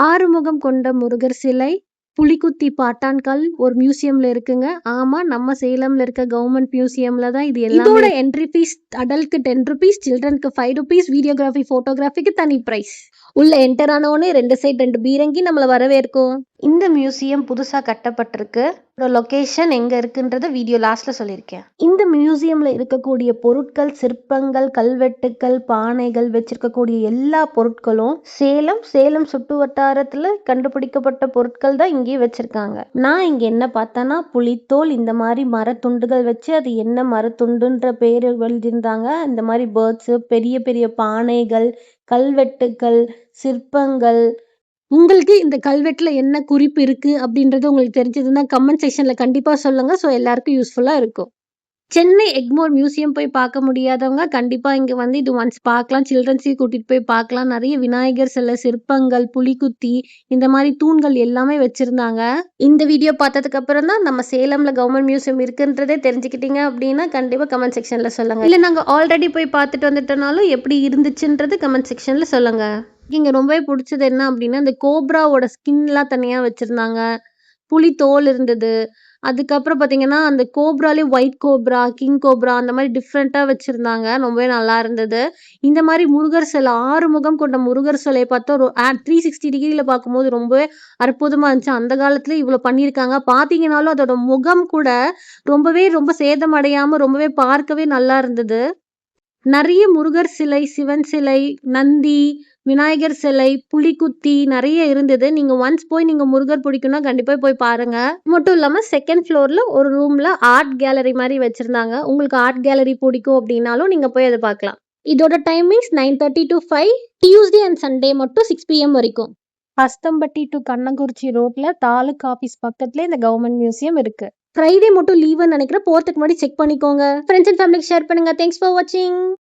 ஆறுமுகம் கொண்ட முருகர் சிலை, புலிக்குத்தி பாட்டான்கல் ஒரு மியூசியம்ல இருக்குங்க. ஆமா, நம்ம சேலம்ல இருக்க கவர்மெண்ட் மியூசியம்ல தான் இது எல்லாமே. இதோட என்ட்ரி ஃபீஸ் அடல்ட்க்கு 10 rupees, சில்ட்ரனுக்கு 5 rupees, வீடியோகிராஃபி போட்டோகிராஃபிக்கு தனி பிரைஸ். உள்ள என்டர் ஆனோடனே 2 சைடு 2 பீரங்கி நம்மள வரவேற்கும். இந்த மியூசியம் புதுசா கட்டப்பட்டிருக்கு. லொகேஷன் எங்க இருக்குன்றத வீடியோ லாஸ்ட்ல சொல்லியிருக்கேன். இந்த மியூசியம்ல இருக்கக்கூடிய பொருட்கள், சிற்பங்கள், கல்வெட்டுக்கள், பானைகள் வச்சிருக்கக்கூடிய எல்லா பொருட்களும் சேலம் சுற்று வட்டாரத்துல கண்டுபிடிக்கப்பட்ட பொருட்கள் தான் இங்கே வச்சிருக்காங்க. நான் இங்க என்ன பார்த்தேன்னா, புலித்தோல் இந்த மாதிரி மரத்துண்டுகள் வச்சு அது என்ன மரத்துண்டுன்ற பேரு எழுதியிருந்தாங்க. இந்த மாதிரி பேர்ட்ஸ், பெரிய பெரிய பானைகள், கல்வெட்டுக்கள், சிற்பங்கள். உங்களுக்கு இந்த கல்வெட்டுல என்ன குறிப்பு இருக்கு அப்படின்றது உங்களுக்கு தெரிஞ்சதுன்னா கமெண்ட் செக்ஷன்ல கண்டிப்பா சொல்லுங்க. ஸோ எல்லாருக்கும் யூஸ்ஃபுல்லா இருக்கும். சென்னை எக்மோர் மியூசியம் போய் பார்க்க முடியாதவங்க கண்டிப்பா இங்க வந்து இது ஒன்ஸ் பார்க்கலாம். சில்ட்ரன்ஸையும் கூட்டிட்டு போய் பார்க்கலாம். நிறைய விநாயகர் சிலை, சிற்பங்கள், புலிக்குத்தி, இந்த மாதிரி தூண்கள் எல்லாமே வச்சிருந்தாங்க. இந்த வீடியோ பார்த்ததுக்கு அப்புறம் தான் நம்ம சேலம்ல கவர்மெண்ட் மியூசியம் இருக்குன்றதே தெரிஞ்சுக்கிட்டீங்க அப்படின்னா கண்டிப்பா கமெண்ட் செக்ஷன்ல சொல்லுங்க. இல்ல நாங்க ஆல்ரெடி போய் பார்த்துட்டு வந்துட்டனாலும் எப்படி இருந்துச்சுன்றது கமெண்ட் செக்ஷன்ல சொல்லுங்க. இங்க ரொம்பவே பிடிச்சது என்ன அப்படின்னா, இந்த கோப்ராவோட ஸ்கின்லாம் தனியா வச்சிருந்தாங்க. புலி தோல் இருந்தது. அதுக்கப்புறம் பார்த்தீங்கன்னா, அந்த கோப்ராலே ஒயிட் கோப்ரா, கிங் கோப்ரா அந்த மாதிரி டிஃப்ரெண்ட்டா வச்சிருந்தாங்க. ரொம்பவே நல்லா இருந்தது. இந்த மாதிரி முருகர் சிலை, 6 முகம் கொண்ட முருகர் சிலைய பார்த்தா 360 டிகிரில பார்க்கும்போது ரொம்பவே அற்புதமா இருந்துச்சு. அந்த காலத்துல இவ்வளோ பண்ணியிருக்காங்க. பார்த்தீங்கனாலும் அதோட முகம் கூட ரொம்ப சேதமடையாம ரொம்பவே பார்க்கவே நல்லா இருந்தது. நிறைய முருகர் சிலை, சிவன் சிலை, நந்தி, விநாயகர் சிலை, புலிக்குத்தி நிறைய இருந்தது. நீங்க ஒன்ஸ் போய் நீங்க முருகர் பிடிக்கும்னா கண்டிப்பா போய் பாருங்க. மட்டும் இல்லாம செகண்ட் ஃப்ளோர்ல ஒரு ரூம்ல ஆர்ட் கேலரி மாதிரி வச்சிருந்தாங்க. உங்களுக்கு ஆர்ட் கேலரி பிடிக்கும் அப்படின்னாலும் நீங்க போய் அதை பார்க்கலாம். இதோட timings 9:30 to 5, Tuesday and Sunday மட்டும் 6 PM வரைக்கும். அஸ்தம்பட்டி டு கண்ணங்குறிச்சி ரோட்ல தாலுக் ஆபீஸ் பக்கத்துல இந்த கவர்மெண்ட் மியூசியம் இருக்கு. ஃப்ரைடே மட்டும் லீவுன்னு நினைக்கிறேன். போறதுக்கு முன்னாடி செக் பண்ணிக்கோங்க. ஃப்ரெண்ட்ஸ் அண்ட் ஃபேமிலிக்கு ஷேர் பண்ணுங்க. தேங்க்ஸ் ஃபார் வாட்சிங்.